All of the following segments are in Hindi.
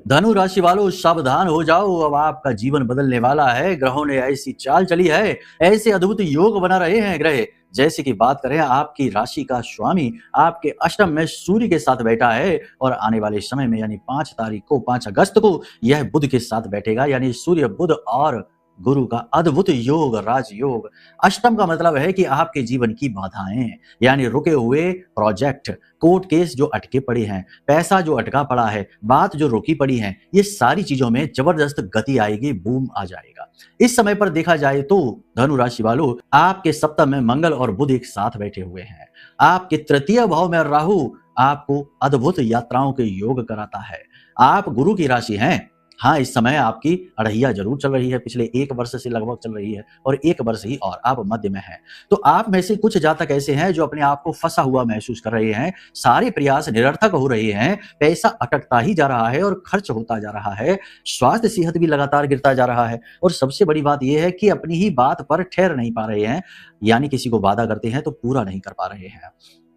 धनु राशि वालों सावधान हो जाओ, अब आपका जीवन बदलने वाला है। ग्रहों ने ऐसी चाल चली है, ऐसे अद्भुत योग बना रहे हैं ग्रह। जैसे कि बात करें, आपकी राशि का स्वामी आपके अष्टम में सूर्य के साथ बैठा है और आने वाले समय में यानी 5 तारीख को 5 अगस्त को यह बुध के साथ बैठेगा। यानी सूर्य बुध और गुरु का अद्भुत योग, राजयोग। अष्टम का मतलब है कि आपके जीवन की बाधाएं, यानी रुके हुए प्रोजेक्ट, कोर्ट केस जो अटके पड़े हैं, पैसा जो अटका पड़ा है, बात जो रुकी पड़ी है, ये सारी चीजों में जबरदस्त गति आएगी, बूम आ जाएगा। इस समय पर देखा जाए तो धनु राशि वालों, आपके सप्तम में मंगल और बुध एक साथ बैठे हुए हैं। आपके तृतीय भाव में राहु आपको अद्भुत यात्राओं के योग कराता है। आप गुरु की राशि हैं। हाँ, इस समय आपकी अड़हिया जरूर चल रही है, पिछले 1 वर्ष से लगभग चल रही है और 1 वर्ष ही और आप मध्य में हैं। तो आप में से कुछ जातक ऐसे हैं जो अपने आप को फंसा हुआ महसूस कर रहे हैं, सारे प्रयास निरर्थक हो रहे हैं, पैसा अटकता ही जा रहा है और खर्च होता जा रहा है, स्वास्थ्य सेहत भी लगातार गिरता जा रहा है और सबसे बड़ी बात यह है कि अपनी ही बात पर ठहर नहीं पा रहे हैं, यानी किसी को वादा करते हैं तो पूरा नहीं कर पा रहे हैं।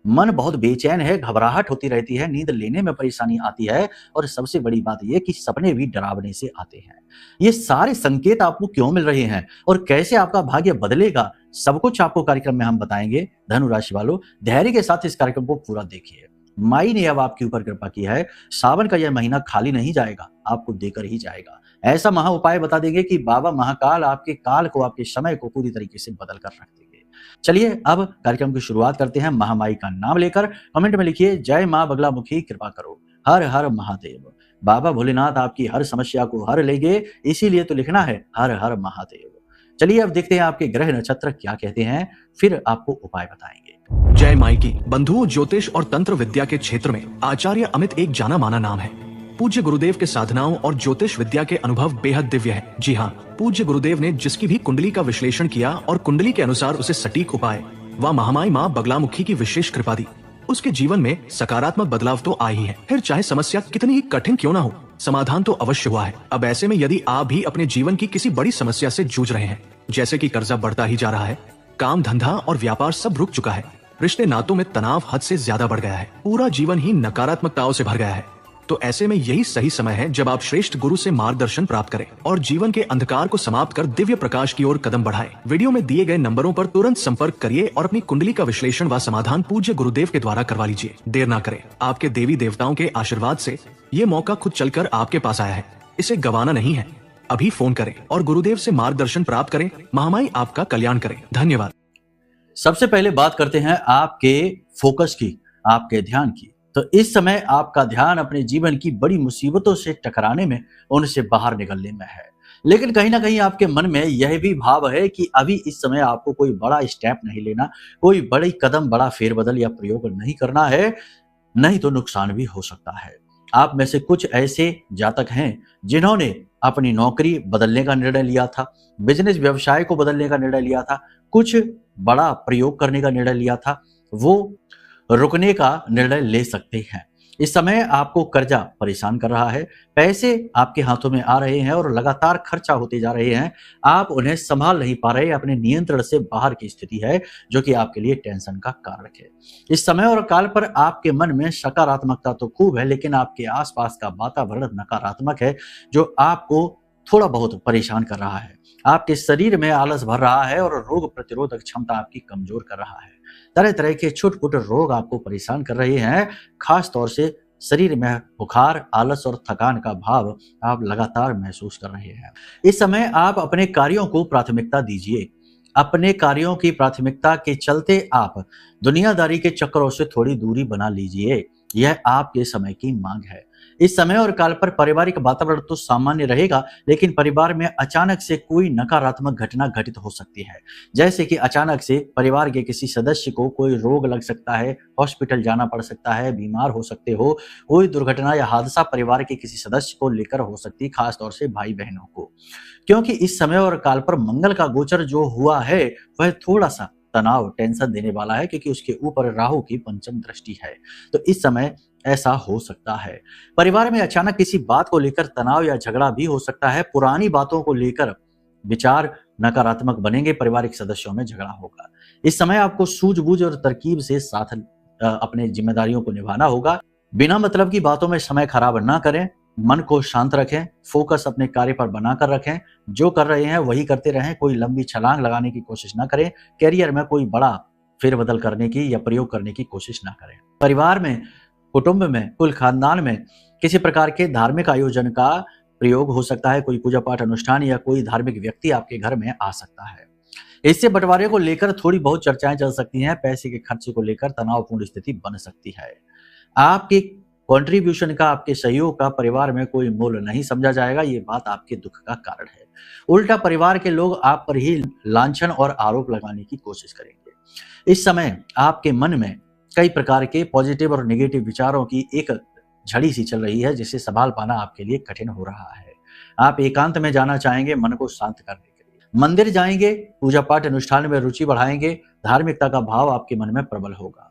मन बहुत बेचैन है, घबराहट होती रहती है, नींद लेने में परेशानी आती है और सबसे बड़ी बात यह कि सपने भी डरावने से आते हैं। ये सारे संकेत आपको क्यों मिल रहे हैं और कैसे आपका भाग्य बदलेगा, सब कुछ आपको कार्यक्रम में हम बताएंगे। धनु राशि वालों, धैर्य के साथ इस कार्यक्रम को पूरा देखिए। माई ने अब आपके ऊपर कृपा की है। सावन का यह महीना खाली नहीं जाएगा, आपको देकर ही जाएगा। ऐसा महा उपाय बता देंगे कि बाबा महाकाल आपके काल को, आपके समय को पूरी तरीके से बदल कर रख देंगे। चलिए अब कार्यक्रम की शुरुआत करते हैं। महामाई का नाम लेकर कमेंट में लिखिए, जय मां बगलामुखी कृपा करो, हर हर महादेव। बाबा भोलेनाथ आपकी हर समस्या को हर लेंगे, इसीलिए तो लिखना है हर हर महादेव। चलिए अब देखते हैं आपके ग्रह नक्षत्र क्या कहते हैं, फिर आपको उपाय बताएंगे। जय माई की बंधुओं, ज्योतिष और तंत्र विद्या के क्षेत्र में आचार्य अमित एक जाना माना नाम है। पूज्य गुरुदेव के साधनाओं और ज्योतिष विद्या के अनुभव बेहद दिव्य है। जी हाँ, पूज्य गुरुदेव ने जिसकी भी कुंडली का विश्लेषण किया और कुंडली के अनुसार उसे सटीक उपाय व महामाई माँ बगलामुखी की विशेष कृपा दी, उसके जीवन में सकारात्मक बदलाव तो आए ही है। फिर चाहे समस्या कितनी ही कठिन क्यों ना हो, समाधान तो अवश्य हुआ है। अब ऐसे में यदि आप भी अपने जीवन की किसी बड़ी समस्या से जूझ रहे हैं, जैसे कि कर्जा बढ़ता ही जा रहा है, काम धंधा और व्यापार सब रुक चुका है, रिश्ते नातों में तनाव हद से ज्यादा बढ़ गया है, पूरा जीवन ही नकारात्मकताओं से भर गया है, तो ऐसे में यही सही समय है जब आप श्रेष्ठ गुरु से मार्गदर्शन प्राप्त करें और जीवन के अंधकार को समाप्त कर दिव्य प्रकाश की ओर कदम बढ़ाएं। वीडियो में दिए गए नंबरों पर तुरंत संपर्क करिए और अपनी कुंडली का विश्लेषण व समाधान पूज्य गुरुदेव के द्वारा करवा लीजिए। देर ना करें, आपके देवी देवताओं के आशीर्वाद से ये मौका खुद चलकर आपके पास आया है, इसे गंवाना नहीं है। अभी फोन करें और गुरुदेव से मार्गदर्शन प्राप्त करें। महामाई आपका कल्याण करें। धन्यवाद। सबसे पहले बात करते हैं आपके फोकस की, आपके ध्यान की। तो इस समय आपका ध्यान अपने जीवन की बड़ी मुसीबतों से टकराने में, उनसे बाहर निकलने में है। लेकिन कहीं ना कहीं आपके मन में यह भी भाव है कि अभी इस समय आपको कोई बड़ा स्टेप नहीं लेना, कोई बड़ी कदम, बड़ा फेरबदल या प्रयोग नहीं करना है, नहीं तो नुकसान भी हो सकता है। आप में से कुछ ऐसे जातक हैं जिन्होंने अपनी नौकरी बदलने का निर्णय लिया था, बिजनेस व्यवसाय को बदलने का निर्णय लिया था, कुछ बड़ा प्रयोग करने का निर्णय लिया था, वो रुकने का निर्णय ले सकते हैं। इस समय आपको कर्जा परेशान कर रहा है, पैसे आपके हाथों में आ रहे हैं और लगातार खर्चा होते जा रहे हैं, आप उन्हें संभाल नहीं पा रहे, अपने नियंत्रण से बाहर की स्थिति है, जो कि आपके लिए टेंशन का कारण है। इस समय और काल पर आपके मन में सकारात्मकता तो खूब है, लेकिन आपके आसपास का वातावरण नकारात्मक है, जो आपको थोड़ा बहुत परेशान कर रहा है। आपके शरीर में आलस भर रहा है और रोग प्रतिरोधक क्षमता आपकी कमजोर कर रहा है। तरह तरह के छोटे-छोटे रोग आपको परेशान कर रहे हैं। खास तौर से शरीर में बुखार, आलस और थकान का भाव आप लगातार महसूस कर रहे हैं। इस समय आप अपने कार्यों को प्राथमिकता दीजिए। अपने कार्यों की प्राथमिकता के चलते आप दुनियादारी के चक्करों से थोड़ी दूरी बना लीजिए। यह आपके समय की मांग है। इस समय और काल पर पारिवारिक वातावरण तो सामान्य रहेगा, लेकिन परिवार में अचानक से कोई नकारात्मक घटना घटित हो सकती है। जैसे कि अचानक से परिवार के किसी सदस्य को कोई रोग लग सकता है, हॉस्पिटल जाना पड़ सकता है, बीमार हो सकते हो, कोई दुर्घटना या हादसा परिवार के किसी सदस्य को लेकर हो सकती है, खासतौर से भाई बहनों को। क्योंकि इस समय और काल पर मंगल का गोचर जो हुआ है वह थोड़ा सा तनाव, टेंशन देने वाला है, क्योंकि उसके ऊपर राहु की पंचम दृष्टि है। तो इस समय ऐसा हो सकता है। परिवार में अचानक किसी बात को लेकर तनाव या झगड़ा भी हो सकता है। पुरानी बातों को लेकर विचार नकारात्मक बनेंगे, पारिवारिक सदस्यों में झगड़ा होगा। इस समय आपको सूझबूझ और तरकीब से साथ अपने जिम्मेदारियों को निभाना होगा। बिना मतलब की बातों में समय खराब ना करें। मन को शांत रखें, फोकस अपने कार्य पर बनाकर रखें, जो कर रहे हैं वही करते रहें, कोई लंबी छलांग लगाने की कोशिश ना करें, करियर में कोई बड़ा फेरबदल करने की या प्रयोग करने की कोशिश ना करें। परिवार में, कुटुंब में, कुल खानदान में किसी प्रकार के धार्मिक आयोजन का प्रयोग हो सकता है, कोई पूजा पाठ अनुष्ठान या कोई धार्मिक व्यक्ति आपके घर में आ सकता है। इससे बंटवारे को लेकर थोड़ी बहुत चर्चाएं चल सकती हैं, पैसे के खर्चे को लेकर तनावपूर्ण स्थिति बन सकती है। आपके कंट्रीब्यूशन का, आपके सहयोग का परिवार में कोई मूल्य नहीं समझा जाएगा, ये बात आपके दुख का कारण है। उल्टा परिवार के लोग आप पर ही लांछन और आरोप लगाने की कोशिश करेंगे। इस समय आपके मन में कई प्रकार के पॉजिटिव और नेगेटिव विचारों की एक झड़ी सी चल रही है, जिसे संभाल पाना आपके लिए कठिन हो रहा है। आप एकांत में जाना चाहेंगे मन को शांत करने के लिए, मंदिर जाएंगे, पूजा पाठ अनुष्ठान में रुचि बढ़ाएंगे, धार्मिकता का भाव आपके मन में प्रबल होगा।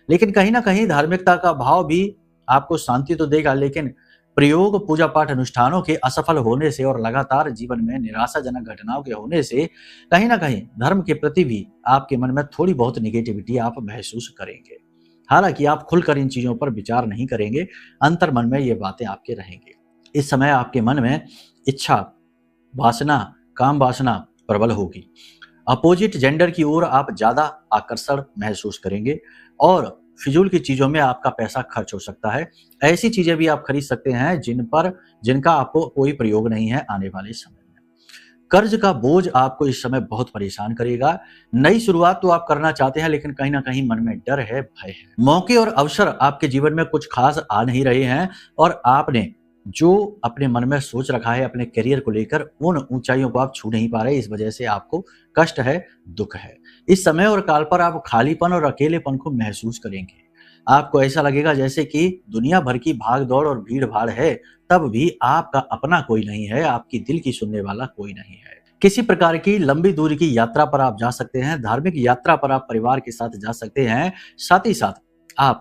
लेकिन कहीं ना कहीं धार्मिकता का भाव भी आपको शांति तो देगा, लेकिन प्रयोग पूजा पाठ अनुष्ठानों के असफल होने से और लगातार जीवन में निराशाजनक घटनाओं के होने से कहीं ना कहीं धर्म के प्रति भी आपके मन में थोड़ी बहुत निगेटिविटी आप महसूस करेंगे। हालांकि आप खुलकर इन चीजों पर विचार नहीं करेंगे, अंतर मन में ये बातें आपके रहेंगे। इस समय आपके मन में इच्छा, वासना, काम वासना प्रबल होगी। अपोजिट जेंडर की ओर आप ज्यादा आकर्षण महसूस करेंगे और फिजूल की चीजों में आपका पैसा खर्च हो सकता है। ऐसी चीजें भी आप खरीद सकते हैं जिनका आपको कोई प्रयोग नहीं है आने वाले समय में। कर्ज का बोझ आपको इस समय बहुत परेशान करेगा। नई शुरुआत तो आप करना चाहते हैं, लेकिन कहीं ना कहीं मन में डर है, भय है। मौके और अवसर आपके जीवन में कुछ खास आ नहीं रहे हैं और आपने जो अपने मन में सोच रखा है अपने करियर को लेकर, उन ऊंचाइयों को आप छू नहीं पा रहे। इस वजह से आपको कष्ट है, दुख है। इस समय और काल पर आप खालीपन और अकेलेपन को महसूस करेंगे। आपको ऐसा लगेगा जैसे कि दुनिया भर की भाग दौड़ और भीड़ भाड़ है, तब भी आपका अपना कोई नहीं है, आपकी दिल की सुनने वाला कोई नहीं है। किसी प्रकार की लंबी दूरी की यात्रा पर आप जा सकते हैं, धार्मिक यात्रा पर आप परिवार के साथ जा सकते हैं। साथ ही साथ आप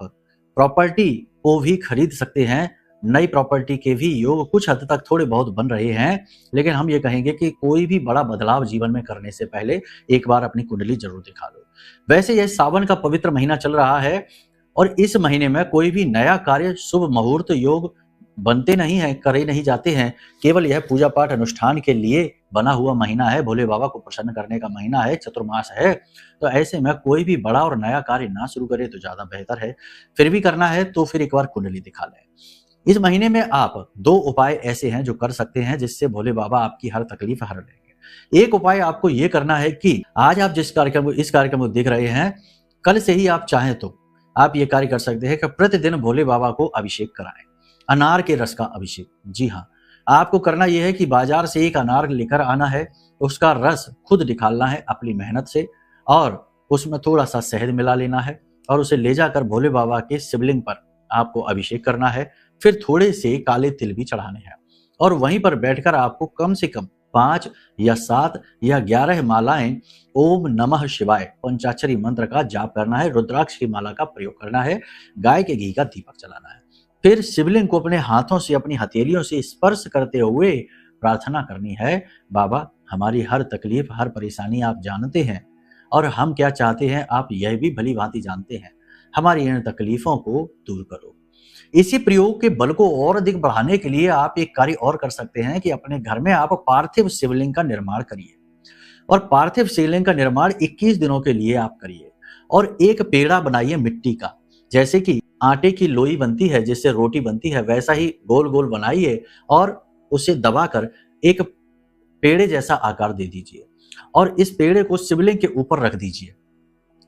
प्रॉपर्टी को भी खरीद सकते हैं। नई प्रॉपर्टी के भी योग कुछ हद तक थोड़े बहुत बन रहे हैं, लेकिन हम ये कहेंगे कि कोई भी बड़ा बदलाव जीवन में करने से पहले एक बार अपनी कुंडली जरूर दिखा लो। वैसे यह सावन का पवित्र महीना चल रहा है और इस महीने में कोई भी नया कार्य, शुभ मुहूर्त, योग बनते नहीं हैं, करे नहीं जाते हैं। केवल यह पूजा पाठ अनुष्ठान के लिए बना हुआ महीना है, भोले बाबा को प्रसन्न करने का महीना है, चतुर्मास है। तो ऐसे में कोई भी बड़ा और नया कार्य ना शुरू करे तो ज्यादा बेहतर है। फिर भी करना है तो फिर एक बार कुंडली दिखा लें। इस महीने में आप 2 उपाय ऐसे हैं जो कर सकते हैं जिससे भोले बाबा आपकी हर तकलीफ हर लेंगे। एक उपाय आपको ये करना है कि आज आप इस कार्यक्रम को देख रहे हैं, कल से ही आप चाहें तो आप ये कार्य कर सकते हैं कि प्रतिदिन भोले बाबा को अभिषेक कराएं, अनार के रस का अभिषेक। जी हाँ, आपको करना यह है कि बाजार से एक अनार लेकर आना है, उसका रस खुद निकालना है अपनी मेहनत से और उसमें थोड़ा सा शहद मिला लेना है और उसे ले जाकर भोले बाबा के शिवलिंग पर आपको अभिषेक करना है। फिर थोड़े से काले तिल भी चढ़ाने हैं और वहीं पर बैठकर आपको कम से कम 5 या 7 या 11 मालाएं ओम नमः शिवाय पंचाक्षरी मंत्र का जाप करना है। रुद्राक्ष की माला का प्रयोग करना है। गाय के घी का दीपक जलाना है। फिर शिवलिंग को अपने हाथों से, अपनी हथेलियों से स्पर्श करते हुए प्रार्थना करनी है, बाबा हमारी हर तकलीफ, हर परेशानी आप जानते हैं और हम क्या चाहते हैं आप यह भी भली भांति जानते हैं। हमारी इन तकलीफों को दूर करो। इसी प्रयोग के बल को और अधिक बढ़ाने के लिए आप एक कार्य और कर सकते हैं कि अपने घर में आप पार्थिव शिवलिंग का निर्माण करिए और पार्थिव शिवलिंग का निर्माण 21 दिनों के लिए आप करिए और एक पेड़ा बनाइए मिट्टी का। जैसे कि आटे की लोई बनती है, जिससे रोटी बनती है, वैसा ही गोल गोल बनाइए और उसे दबाकर एक पेड़े जैसा आकार दे दीजिए और इस पेड़े को शिवलिंग के ऊपर रख दीजिए।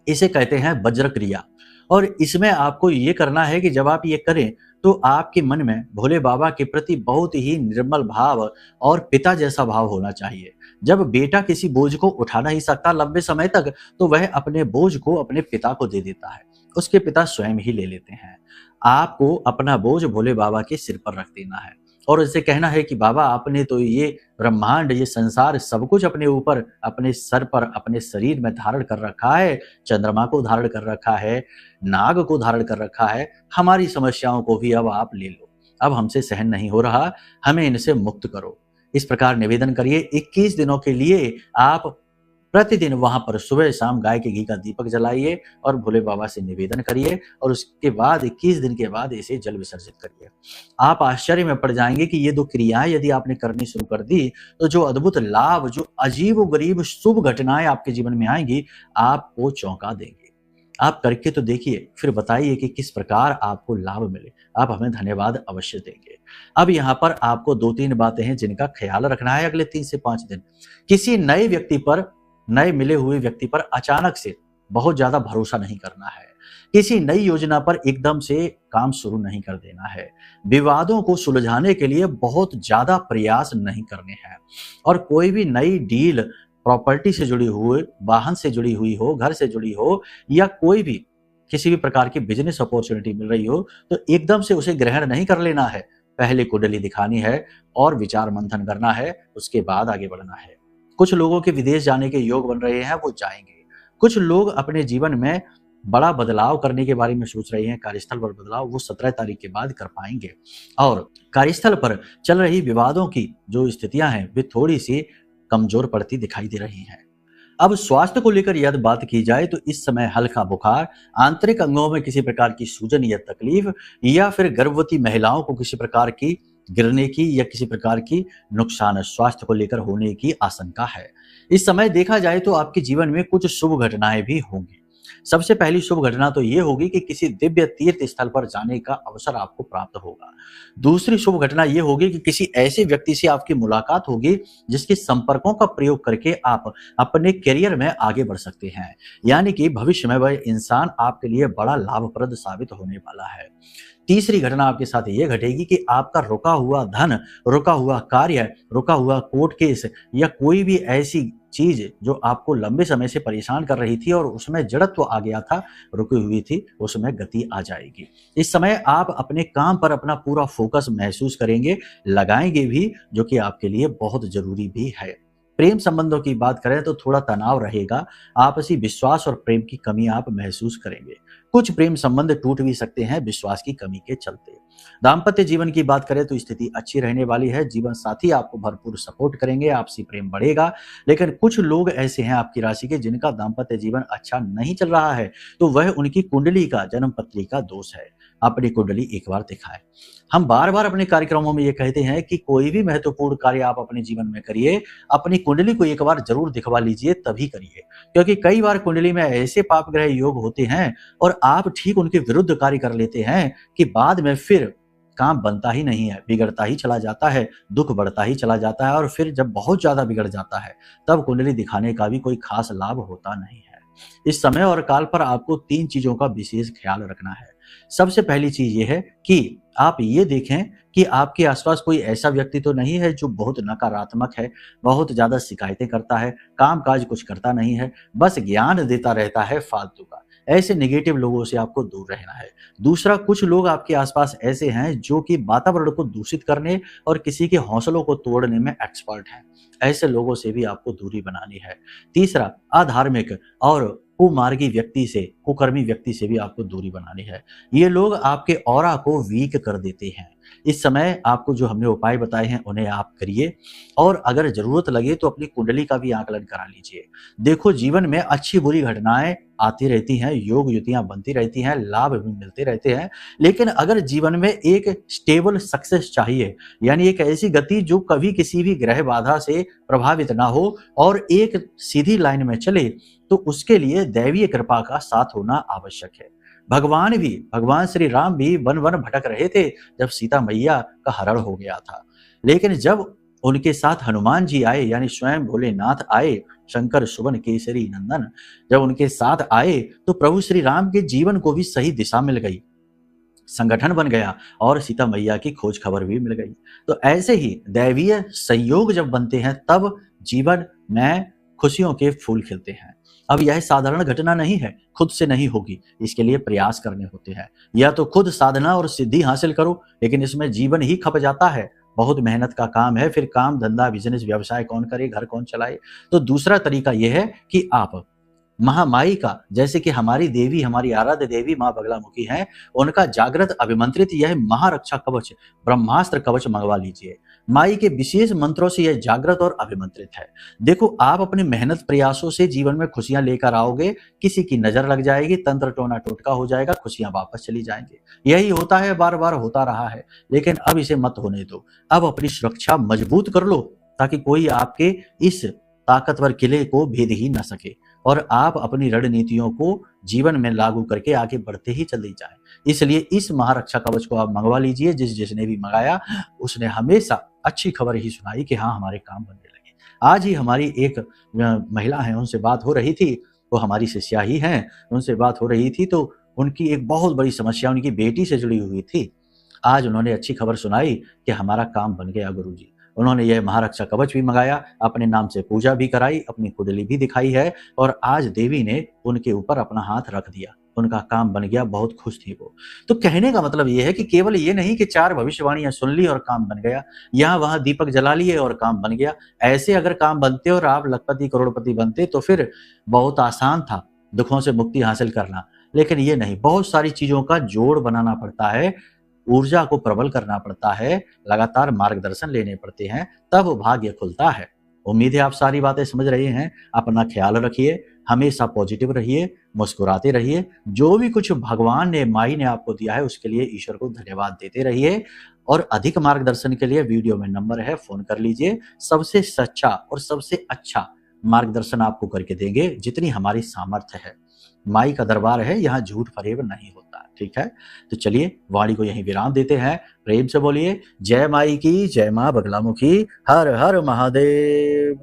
इसे कहते हैं वज्र क्रिया। और इसमें आपको ये करना है कि जब आप ये करें तो आपके मन में भोले बाबा के प्रति बहुत ही निर्मल भाव और पिता जैसा भाव होना चाहिए। जब बेटा किसी बोझ को उठा नहीं सकता लंबे समय तक, तो वह अपने बोझ को अपने पिता को दे देता है, उसके पिता स्वयं ही ले लेते हैं। आपको अपना बोझ भोले बाबा के सिर पर रख देना है और उसे कहना है कि बाबा आपने तो ये ब्रह्मांड, ये संसार सब कुछ अपने ऊपर, अपने सर पर, अपने शरीर में धारण कर रखा है। चंद्रमा को धारण कर रखा है, नाग को धारण कर रखा है। हमारी समस्याओं को भी अब आप ले लो। अब हमसे सहन नहीं हो रहा, हमें इनसे मुक्त करो। इस प्रकार निवेदन करिए। 21 दिनों के लिए आप प्रतिदिन वहां पर सुबह शाम गाय के घी का दीपक जलाइए और भोले बाबा से निवेदन करिए और उसके बाद 21 दिन के बाद इसे जल विसर्जित करिए। आप आश्चर्य में पड़ जाएंगे कि ये 2 क्रियाएं यदि आपने करनी शुरू कर दी तो जो अद्भुत लाभ, जो अजीबोगरीब शुभ घटनाएं आपके जीवन में आएंगी, आपको चौंका देंगे। आप करके तो देखिए, फिर बताइए कि किस प्रकार आपको लाभ मिले। आप हमें धन्यवाद अवश्य देंगे। अब यहाँ पर आपको 2-3 बातें हैं जिनका ख्याल रखना है अगले 3 से 5 दिन। किसी नए मिले हुए व्यक्ति पर अचानक से बहुत ज्यादा भरोसा नहीं करना है। किसी नई योजना पर एकदम से काम शुरू नहीं कर देना है। विवादों को सुलझाने के लिए बहुत ज्यादा प्रयास नहीं करने हैं और कोई भी नई डील प्रॉपर्टी से जुड़ी हुई, वाहन से जुड़ी हुई हो, घर से जुड़ी हो या कोई भी किसी भी प्रकार की बिजनेस अपॉर्चुनिटी मिल रही हो तो एकदम से उसे ग्रहण नहीं कर लेना है। पहले कुंडली दिखानी है और विचार मंथन करना है, उसके बाद आगे बढ़ना है। कुछ लोगों के विदेश जाने के योग बन रहे हैं, वो जाएंगे। कुछ लोग अपने जीवन में बड़ा बदलाव करने के बारे में सोच रहे हैं, कार्यस्थल पर बदलाव, वो 17 तारीख के बाद कर पाएंगे। और कार्यस्थल पर चल रही विवादों की जो स्थितियां हैं वे थोड़ी सी कमजोर पड़ती दिखाई दे रही हैं। अब स्वास्थ्य को लेकर यदि बात की जाए तो इस समय हल्का बुखार, आंतरिक अंगों में किसी प्रकार की सूजन या तकलीफ या फिर गर्भवती महिलाओं को किसी प्रकार की गिरने की या किसी प्रकार की नुकसान स्वास्थ्य को लेकर होने की आशंका है। इस समय देखा जाए तो आपके जीवन में कुछ शुभ घटनाएं भी होंगी। सबसे पहली शुभ घटना तो ये होगी कि किसी दिव्य तीर्थ स्थल पर जाने का अवसर आपको प्राप्त होगा। दूसरी शुभ घटना ये होगी कि किसी ऐसे व्यक्ति से आपकी मुलाकात होगी जिसके संपर्कों का प्रयोग करके आप अपने करियर में आगे बढ़ सकते हैं, यानी कि भविष्य में वह इंसान आपके लिए बड़ा लाभप्रद साबित होने वाला है। तीसरी घटना आपके साथ ये घटेगी कि आपका रुका हुआ धन, रुका हुआ कार्य, रुका हुआ कोर्ट केस या कोई भी ऐसी चीज जो आपको लंबे समय से परेशान कर रही थी और उसमें जड़त्व आ गया था, रुकी हुई थी, उसमें गति आ जाएगी। इस समय आप अपने काम पर अपना पूरा फोकस महसूस करेंगे, लगाएंगे भी, जो कि आपके लिए बहुत जरूरी भी है। प्रेम संबंधों की बात करें तो थोड़ा तनाव रहेगा, आपसी विश्वास और प्रेम की कमी आप महसूस करेंगे। कुछ प्रेम संबंध टूट भी सकते हैं विश्वास की कमी के चलते। दाम्पत्य जीवन की बात करें तो स्थिति अच्छी रहने वाली है। जीवन साथी आपको भरपूर सपोर्ट करेंगे, आपसी प्रेम बढ़ेगा। लेकिन कुछ लोग ऐसे हैं आपकी राशि के जिनका दाम्पत्य जीवन अच्छा नहीं चल रहा है, तो वह उनकी कुंडली का, जन्म पत्री का दोष है। अपनी कुंडली एक बार दिखाएं। हम बार बार अपने कार्यक्रमों में ये कहते हैं कि कोई भी महत्वपूर्ण कार्य आप अपने जीवन में करिए, अपनी कुंडली को एक बार जरूर दिखवा लीजिए, तभी करिए। क्योंकि कई बार कुंडली में ऐसे पाप ग्रह योग होते हैं और आप ठीक उनके विरुद्ध कार्य कर लेते हैं कि बाद में फिर काम बनता ही नहीं है, बिगड़ता ही चला जाता है, दुख बढ़ता ही चला जाता है और फिर जब बहुत ज्यादा बिगड़ जाता है तब कुंडली दिखाने का भी कोई खास लाभ होता नहीं है। इस समय और काल पर आपको 3 चीजों का विशेष ख्याल रखना है। सबसे पहली चीज ये है कि आप ये देखें कि आपके आसपास कोई ऐसा व्यक्ति तो नहीं है जो बहुत नकारात्मक है, बहुत ज्यादा शिकायतें करता है, कामकाज कुछ करता नहीं है, बस ज्ञान देता रहता है फालतू का। ऐसे नेगेटिव लोगों से आपको दूर रहना है। दूसरा, कुछ लोग आपके आसपास ऐसे हैं जो कि वातावरण को दूषित करने और किसी के हौसलों को तोड़ने में एक्सपर्ट हैं। ऐसे लोगों से भी आपको दूरी बनानी है। तीसरा, अधार्मिक और कुमार्गी व्यक्ति से, कुकर्मी व्यक्ति से भी आपको दूरी बनानी है। ये लोग आपके ऑरा को वीक कर देते हैं। इस समय आपको जो हमने उपाय बताए हैं उन्हें आप करिए और अगर जरूरत लगे तो अपनी कुंडली का भी आकलन करा लीजिए। देखो, जीवन में अच्छी बुरी घटनाएं आती रहती हैं, योग युतियां बनती रहती हैं, लाभ भी मिलते रहते हैं। लेकिन अगर जीवन में एक स्टेबल सक्सेस चाहिए, यानी एक ऐसी गति जो कभी किसी भी ग्रह बाधा से प्रभावित ना हो और एक सीधी लाइन में चले, तो उसके लिए दैवीय कृपा का साथ होना आवश्यक है। भगवान श्री राम भी वन वन भटक रहे थे जब सीता मैया का हरण हो गया था। लेकिन जब उनके साथ हनुमान जी आए, यानी स्वयं भोलेनाथ आए, शंकर सुवन केसरी नंदन जब उनके साथ आए तो प्रभु श्री राम के जीवन को भी सही दिशा मिल गई, संगठन बन गया और सीता मैया की खोज खबर भी मिल गई। तो ऐसे ही दैवीय संयोग जब बनते हैं तब जीवन में खुशियों के फूल खिलते हैं। अब यह साधारण घटना नहीं है, खुद से नहीं होगी, इसके लिए प्रयास करने होते हैं। या तो खुद साधना और सिद्धि हासिल करो, लेकिन इसमें जीवन ही खप जाता है, बहुत मेहनत का काम है, फिर काम धंधा बिजनेस व्यवसाय कौन करे, घर कौन चलाए। तो दूसरा तरीका यह है कि आप महामाई का, जैसे कि हमारी देवी, हमारी आराध्य देवी माँ बगलामुखी हैं, उनका जागृत अभिमंत्रित यह महारक्षा कवच, ब्रह्मास्त्र कवच मंगवा लीजिए। माई के विशेष मंत्रों से यह जागृत और अभिमंत्रित है। देखो, आप अपने मेहनत प्रयासों से जीवन में खुशियां लेकर आओगे, किसी की नजर लग जाएगी, तंत्र टोना टोटका हो जाएगा, खुशियां वापस चली जाएंगी। यही होता है, बार बार होता रहा है, लेकिन अब इसे मत होने दो। अब अपनी सुरक्षा मजबूत कर लो ताकि कोई आपके इस ताकतवर किले को भेद ही न सके और आप अपनी रणनीतियों को जीवन में लागू करके आगे बढ़ते ही चले जाएं। इसलिए इस महारक्षा कवच को आप मंगवा लीजिए। जिसने भी मंगाया उसने हमेशा अच्छी खबर ही सुनाई कि हाँ, हमारे काम बनने लगे। आज ही हमारी एक महिला है, उनसे बात हो रही थी, वो हमारी शिष्या ही हैं, उनसे बात हो रही थी तो उनकी एक बहुत बड़ी समस्या उनकी बेटी से जुड़ी हुई थी। आज उन्होंने अच्छी खबर सुनाई कि हमारा काम बन गया गुरुजी। उन्होंने यह महारक्षा कवच भी मंगाया, अपने नाम से पूजा भी कराई, अपनी कुंडली भी दिखाई है और आज देवी ने उनके ऊपर अपना हाथ रख दिया, उनका काम बन गया, बहुत खुश थी वो। तो कहने का मतलब ये है कि केवल ये नहीं कि 4 भविष्यवाणियां सुन ली और काम बन गया, यहाँ वहां दीपक जला लिए और काम बन गया। ऐसे अगर काम बनते और आप लखपति करोड़पति बनते तो फिर बहुत आसान था दुखों से मुक्ति हासिल करना, लेकिन ये नहीं, बहुत सारी चीजों का जोड़ बनाना पड़ता है, ऊर्जा को प्रबल करना पड़ता है, लगातार मार्गदर्शन लेने पड़ते हैं, तब भाग्य खुलता है। उम्मीद है आप सारी बातें समझ रहे हैं। अपना ख्याल रखिए, हमेशा पॉजिटिव रहिए, मुस्कुराते रहिए। जो भी कुछ भगवान ने, माई ने आपको दिया है उसके लिए ईश्वर को धन्यवाद देते रहिए और अधिक मार्गदर्शन के लिए वीडियो में नंबर है, फोन कर लीजिए। सबसे सच्चा और सबसे अच्छा मार्गदर्शन आपको करके देंगे जितनी हमारी सामर्थ्य है। माई का दरबार है, यहाँ झूठ फरेब नहीं होता। ठीक है, तो चलिए वाणी को यहीं विराम देते हैं। प्रेम से बोलिए जय माई की, जय मां बगलामुखी, हर हर महादेव।